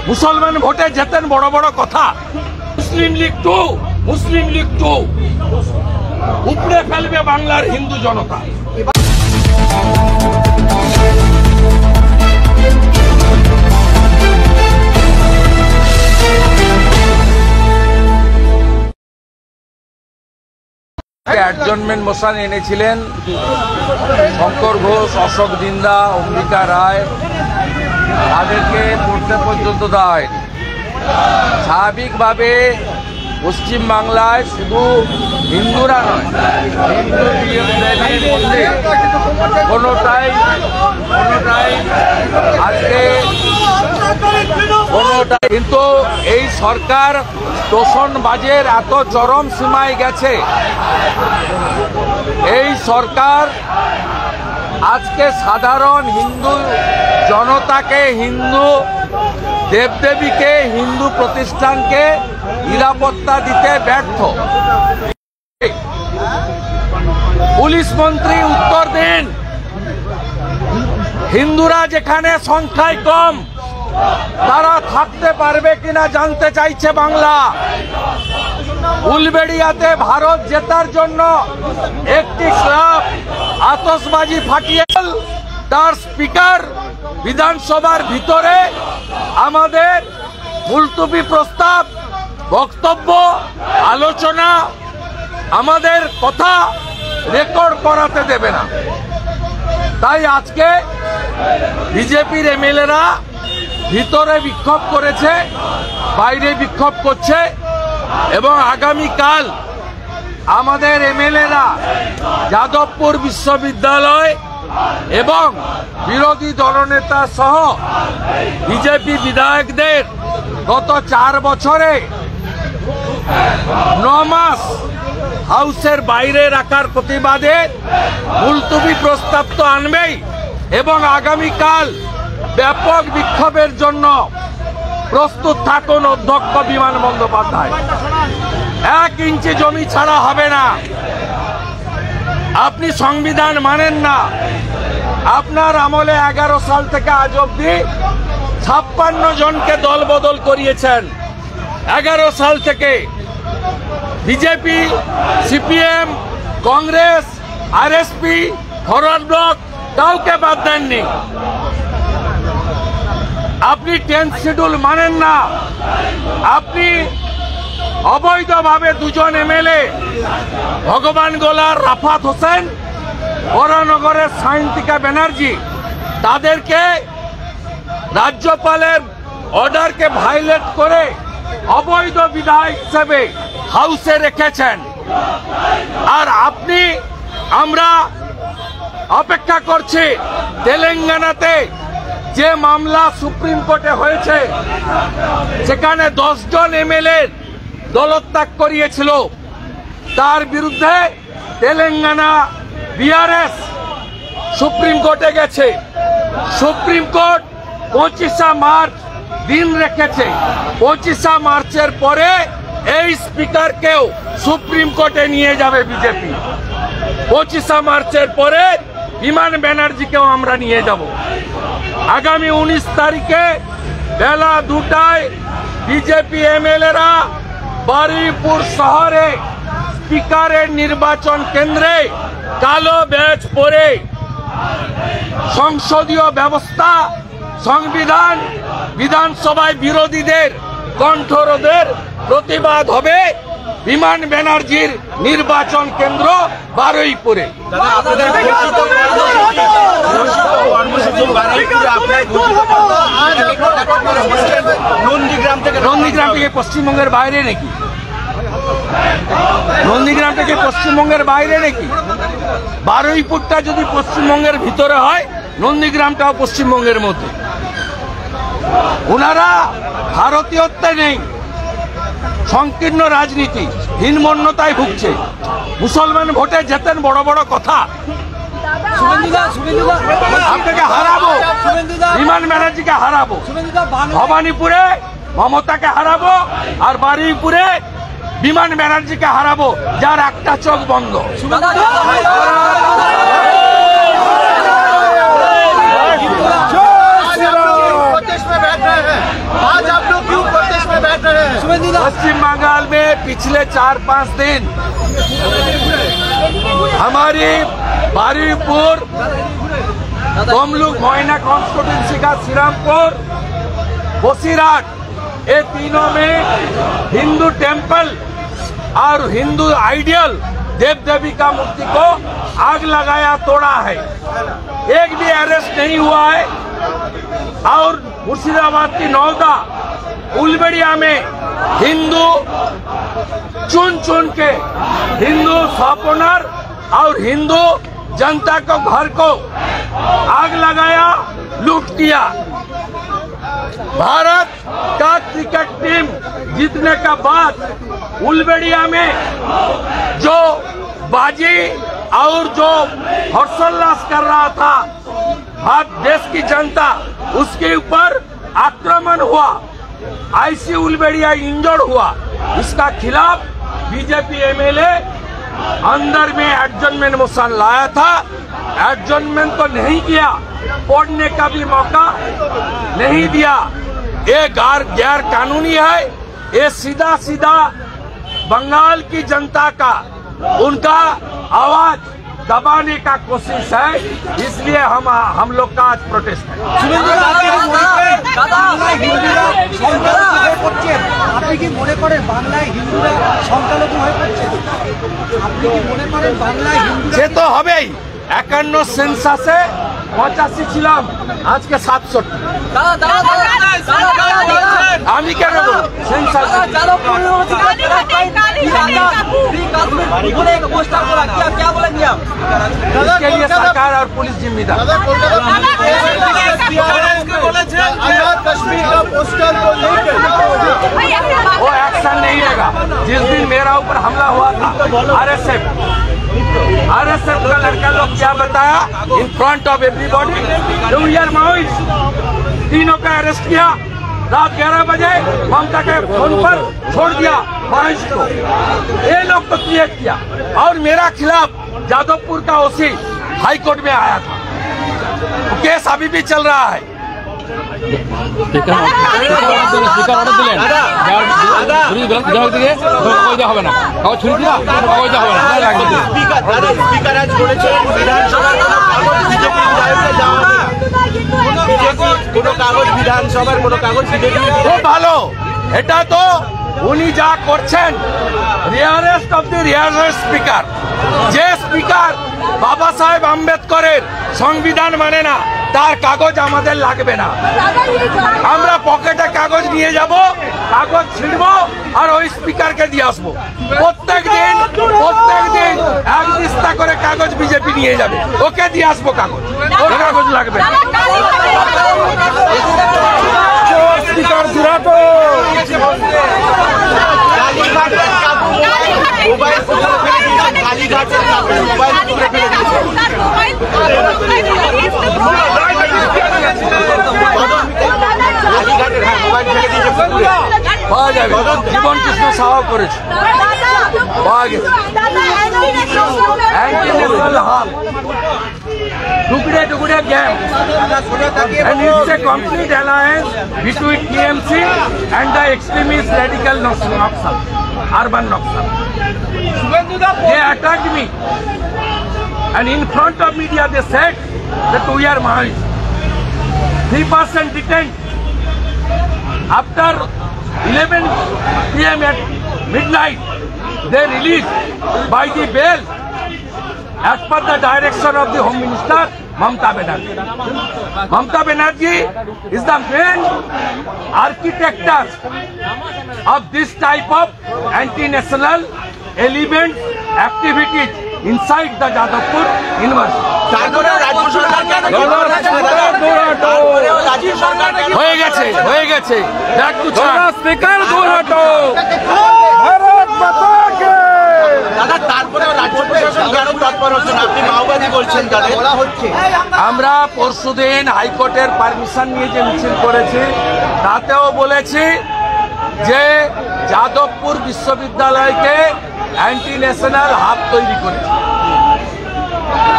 মুসলমান ভোটে জেতেন বড় বড় কথা। মুসলিম লীগ টু উপড়ে ফেলবে বাংলার হিন্দু জনতা। অ্যাডজনমেন্ট মোশন এনেছিলেন শঙ্কর ঘোষ, অশোক দিন্দা, অম্বিকা রায়, তাদেরকে পড়তে পর্যন্ত দেওয়া হয়নি। স্বাভাবিকভাবে পশ্চিমবাংলায় শুধু হিন্দুরা নয়, হিন্দু দেবীর মন্দির কোনোটাই আজকে কিন্তু এই সরকার তোষণবাজের এত চরম সীমায় গেছে। এই সরকার আজকে সাধারণ হিন্দু জনতাকে, হিন্দু দেবদেবীকে, হিন্দু প্রতিষ্ঠানকে নিরাপত্তা দিতে ব্যর্থ। পুলিশ মন্ত্রী উত্তর দিন, হিন্দুরা যেখানে সংখ্যায় কম তারা থাকতে পারবে কিনা জানতে চাইছে বাংলা। উলবেড়িয়াতে ভারত জেতার জন্য একটি ক্লাব আতশবাজি ফাটিয়ে তার স্পিকার বিধানসভার ভিতরে আমাদের মুলতবি প্রস্তাব, বক্তব্য, আলোচনা, আমাদের কথা রেকর্ড করাতে দেবে না। তাই আজকে বিজেপির এমএলএরা ভিতরে বিক্ষোভ করেছে, বাইরে বিক্ষোভ করছে এবং আগামীকাল আমাদের এমএলএরা যাদবপুর বিশ্ববিদ্যালয় এবং বিরোধী দলনেতা সহ বিজেপি বিধায়কদের গত 4 বছরে 9 মাস হাউসের বাইরে রাখার প্রতিবাদে মুলতবি প্রস্তাব তো আনবেই এবং আগামীকাল ব্যাপক বিক্ষোভের জন্য প্রস্তুত থাকুন অধ্যক্ষ বিমান বন্দ্যোপাধ্যায়। 1 ইঞ্চি জমি ছাড়া হবে না। আপনি সংবিধান মানেন না। আপনার আমলে 11 সাল থেকে আজ অব্দি 56 জনকে দল বদল করিয়েছেন। 11 সাল থেকে BJP, CPM, Congress, RSP, forward block কাউকে বাদ দেননি। আপনি 10th শিডিউল মানেন না। আপনি অবৈধভাবে 2 জন এমএলএ, ভগবান গোলার রাফাত হোসেন, বরানগরের সায়ন্তিকা ব্যানার্জি, তাদেরকে রাজ্যপালের অর্ডারকে ভায়োলেট করে অবৈধ বিধায়ক হিসেবে হাউসে রেখেছেন। আর আমরা অপেক্ষা করছি তেলেঙ্গানাতে যে মামলা সুপ্রিম কোর্টে হয়েছে, সেখানে 10 জন এমএলএ দলত্যাগ করিয়েছিল, তার বিরুদ্ধে তেলেঙ্গানা বিআরএস সুপ্রিম কোর্টে গেছে। সুপ্রিম কোর্ট 25 মার্চ দিন রেখেছে। 25 মার্চের পরে এই স্পিকারকেও সুপ্রিম কোর্টে নিয়ে যাবে বিজেপি। 25 মার্চের পরে বিমান ব্যানার্জিকেও আমরা নিয়ে যাব। আগামী 19 তারিখে বেলা 2টায় বিজেপি এমএলএরা বারুইপুর শহরে স্পিকারের নির্বাচন কেন্দ্রে কালো ব্যাজ পরে সংসদীয় ব্যবস্থা, সংবিধান, বিধানসভায় বিরোধীদের কণ্ঠরোধের প্রতিবাদ হবে। বিমান ব্যানার্জির নির্বাচন কেন্দ্র বারুইপুরে। নন্দীগ্রাম থেকে পশ্চিমবঙ্গের বাইরে নাকি? নন্দীগ্রাম থেকে পশ্চিমবঙ্গের বাইরে নাকি? বারুইপুরটা যদি পশ্চিমবঙ্গের ভিতরে হয়, নন্দীগ্রামটাও পশ্চিমবঙ্গের মধ্যে। ওনারা ভারতীয়ত্বে নেই, সংকীর্ণ রাজনীতি, হীনমন্যতায় ভুগছে। মুসলমান ভোটে জেতেন বড় বড় কথা। আপনাকে হারাবো, বিমান ব্যানার্জিকে হারাবো, ভবানীপুরে মমতাকে হারাবো, আর বারুইপুরে বিমান ব্যানার্জিকে হারাবো, যার একটা চোখ বন্ধ। आज आप पश्चिम बंगाल में पिछले 4-5 दिन हमारी बारुईपुर, तमलुक, मोइना कॉन्स्टिट्यूंसी का श्रीरामपुर, बसीरहाट, ये तीनों में हिंदू टेंपल और हिंदू आइडियल देव देवी का मूर्ति को आग लगाया, तोड़ा है। एक भी अरेस्ट नहीं हुआ है। और मुर्शिदाबाद की नौदा उलबेड़िया में हिंदू चुन चुन के हिंदू शॉप ओनर और हिंदू जनता को घर को आग लगाया, लूट किया। भारत का क्रिकेट टीम जीतने का बाद उलबेड़िया में जो बाजी और जो हर्षोल्लास कर रहा था देश की जनता, उसके ऊपर आक्रमण हुआ, आईसी उलबेड़िया इंजर्ड हुआ। इसका खिलाफ बीजेपी एमएलए अंदर में एडजॉर्नमेंट मोशन लाया था। एडजॉर्नमेंट तो नहीं किया, पढ़ने का भी मौका नहीं दिया। ये गैर कानूनी है। ये सीधा सीधा बंगाल की जनता का, उनका आवाज दबाने का कोशिश है। इसलिए हम लोग का आज प्रोटेस्ट है। সে তো হবেই। 51 সেন্সাসে 85 ছিলাম, আজকে 67। আমি কেন সেন্সাস इसके लिए सरकार और पुलिस जिम्मेदार। वो एक्शन नहीं लेगा। जिस दिन मेरा ऊपर हमला हुआ था, आरएसएफ का लड़का लोग क्या बताया in front of everybody, we are Maoist. तीनों का अरेस्ट किया, रात 11 बजे ममता के फोन पर छोड़ दिया माओइस्ट को। ये लोग को क्रिएट किया। और मेरा खिलाफ जादवपुर का ओसी हाई कोर्ट में आया था, केस अभी भी चल रहा है। ভালো, এটা তো উনি যা করছেন, rarest of the rarest speaker. যে স্পিকার বাবা সাহেব আম্বেদকরের সংবিধান মানে না, তার কাগজ আমাদের লাগবে না। আমরা পকেটে কাগজ নিয়ে যাব, কাগজ ছিঁড়বো আর ওই স্পিকারকে দিয়ে আসবো। প্রত্যেক দিন এক দিস্তা করে কাগজ বিজেপি নিয়ে যাবে, ওকে দিয়ে আসবো কাগজ, ওর কাগজ লাগবে না। স্পিকার দুরাটো পাওয়া যাবে। জীবন কৃষ্ণ সাহা করেছে, পাওয়া গেছে। টুকরে টুকরে game, and it's a complete alliance between TMC and the extremist radical Naxal, urban Naxal. They attacked me, and in front of media they said that we are Maoists. 3% detained. After 11 PM at midnight, they released by the bail as per the direction of the Home Minister Mamata Banerjee. Mamata Banerjee is the main architect of this type of anti-national element activities inside the Jadavpur University. হয়ে গেছে speaker দুরাটো Bharat মাতা কে। আমরা পরশুদিন হাইকোর্টের permission নিয়ে যে মিছিল করেছি, তাতেও বলেছি যে যাদবপুর বিশ্ববিদ্যালয়কে অ্যান্টি ন্যাশনাল হাব তৈরি করেছি।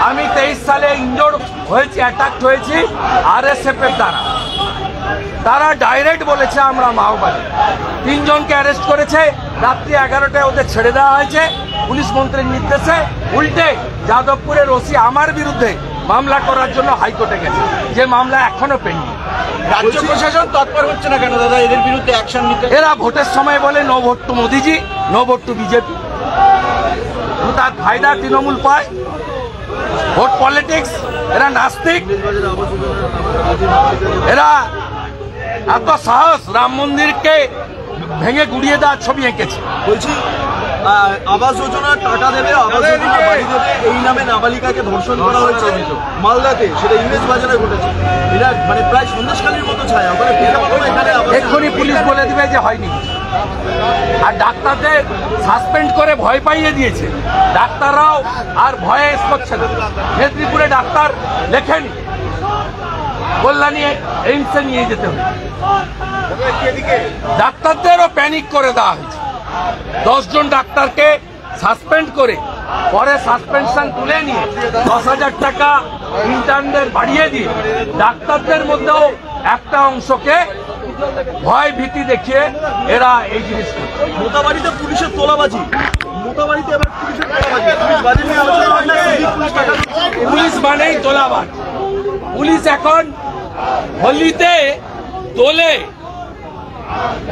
আমি 23 সালে ইনজোর্ড হয়েছি, অ্যাটাক হয়েছি আরএসএফ এর দ্বারা। তারা ডাইরেক্ট বলেছে আমরা মাওবাদী। 3 জনকে অ্যারেস্ট করেছে, রাত্রি 11টায় ওদের ছেড়ে দেওয়া হয়েছে পুলিশ মন্ত্রীর নির্দেশে। উল্টে যাদবপুরের ওসি আমার বিরুদ্ধে মামলা করার জন্য হাইকোর্টে গেছে, যে মামলা এখনো পেন্ডিং। রাজ্য প্রশাসন তৎপর হচ্ছে না কেন দাদা এদের বিরুদ্ধে অ্যাকশন নিতে? এরা ভোটের সময় বলে নো ভোট টু মোদিজি, নো ভোট টু বিজেপি। তার ফায়দা তৃণমূল পায়, ভোট পলিটিক্স। এরা নাস্তিক, এরা এত সাহস রাম মন্দিরকে ভেঙে গুড়িয়ে দেওয়ার ছবি এঁকেছে। বলছি আবাস যোজনার টাকা দেবে, আবাস যোজনার বাড়ি দেবে, এই নামে নাবালিকাকে ধর্ষণ করা হয়েছে মালদাতে, সেটা ইংরেজ বাজারে ঘটেছে। এরা মানে প্রায় সন্দেশখালীর মতো ছায়া। এক্ষুনি পুলিশ বলে দিবে যে হয়নি। আর ডাক্তারদের সাসপেন্ড করে ভয় পাইয়ে দিয়েছে, ডাক্তাররাও আর ভয়ে করছে না। মেদিনীপুরে ডাক্তার লেখেনি, কল্যাণী এইমসে নিয়ে যেতে হবে। ডাক্তারদেরও প্যানিক করে দেওয়া হয়েছে। 10 জন ডাক্তারকে সাসপেন্ড করে পরে সাসপেনশন তুলে নিয়ে 10,000 টাকা ইন্টার্নদের বাড়িয়ে দিয়ে ডাক্তারদের মধ্যেও একটা অংশকে ভয় ভীতি দেখিয়ে এরা এই জিনিস করে। মোতাবাড়িতে পুলিশের তোলাবাজি, মোতাবাড়িতে এবার পুলিশের তোলাবাজি, পুলিশ মানেই তোলাবাজ। পুলিশ এখন হোলিতে দোলে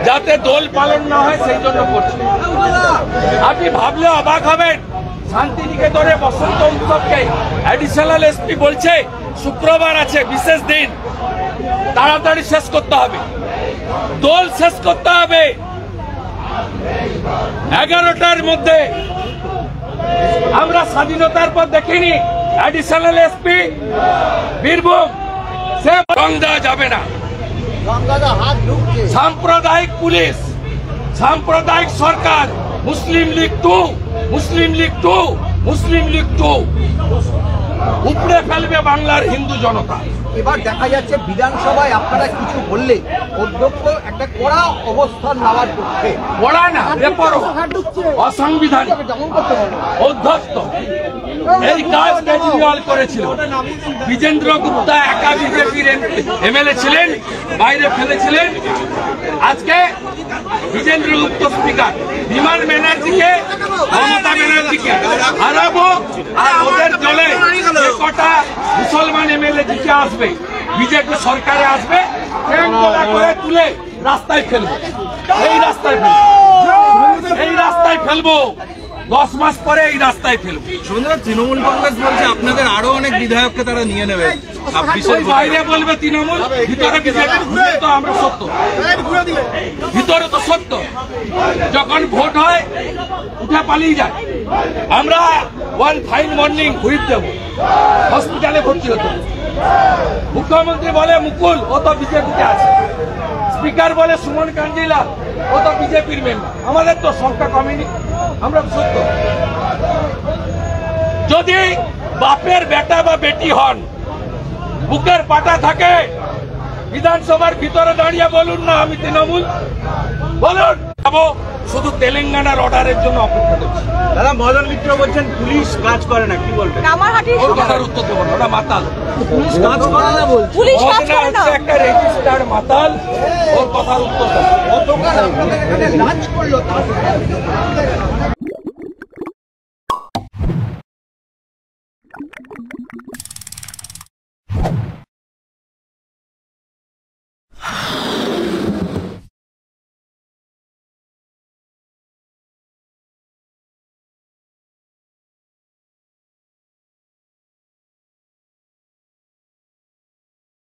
যাতে দোল পালন না হয় সেই জন্য করছে। আপনি ভাবলে অবাক হবেন, শান্তিনিকেতনে বসন্ত উৎসবকে অ্যাডিশনাল এসপি বলছে শুক্রবার আছে বিশেষ দিন, তাড়াতাড়ি শেষ করতে হবে, দোল শেষ করতে হবে 11টার মধ্যে। আমরা স্বাধীনতার পর দেখিনি অ্যাডিশনাল এসপি বীরভূম সে রং দেওয়া যাবে না। সাম্প্রদায়িক পুলিশ, সাম্প্রদায়িক সরকার, মুসলিম লীগ 2, মুসলিম লীগ 2, মুসলিম লীগ 2 উপড়ে ফেলবে বাংলার হিন্দু জনতা। এবার দেখা যাচ্ছে বিধানসভায় আপনারা কিছু বললে অধ্যক্ষ একটা কড়া অবস্থান নেওয়ার পক্ষে। কড়া না, বেপরোয়া, অসাংবিধানিক, অধ্যক্ষ। এই কাজ কেজরিওয়াল করেছিল। বিজেন্দ্র গুপ্তা একা বিজেপির এমএলএ ছিলেন, বাইরে ফেলেছিলেন। আজকে বিজেন্দ্র গুপ্ত স্পিকার, বিমান ব্যানার্জিকে, মমতা ব্যানার্জিকে হারাবো। আর ওদের দলে কটা মুসলমান এমএলএ জিতে আসবে, বিজেপি সরকারে আসবে, করে তুলে রাস্তায় ফেলবো। এই রাস্তায় ফেলবো, এই রাস্তায় ফেলবো, 10 মাস পরে এই রাস্তায় ফেলবো। তৃণমূল কংগ্রেস বলছে আপনাদের আরো অনেক বিধায়ককে তারা নিয়ে নেবে। বাইরে বলবে তৃণমূল, ভিতরে বিজেপি। তো আমরা সত্য, ভিতরে তো সত্য। যখন ভোট হয় উঠে পালিয়ে যায়। আমরা ওয়ান ফাইন মর্নিং হুইপ দেব, হসপিটালে ভর্তি হতে। মুখ্যমন্ত্রী বলে মুকুল, ও তো বিজেপিতে আছে। স্পিকার বলে সুমন কান্ডিলা, ও তো বিজেপির মেম্বার। আমাদের তো সংখ্যা কমেনি, আমরা সত্য। যদি বাপের বেটা বা বেটি হন, বুকের পাটা থাকে, বিধানসভার ভিতরে দাঁড়িয়ে বলুন না আমি তৃণমূল, বলুন। শুধু তেলেঙ্গানার অর্ডারের জন্য অপেক্ষা করছি। দাদা মদন মিত্র বলছেন পুলিশ কাজ করে না, কি বলবেন? ওর কথার উত্তর দেবো না, ওটা মাতাল। পুলিশ কাজ করে না বলছে, পুলিশ কাজ করে না, একটা রেজিস্টার্ড মাতাল। ওর কথার উত্তর দেবো। গতকাল আপনাদের এখানে লাঞ্চ করলো।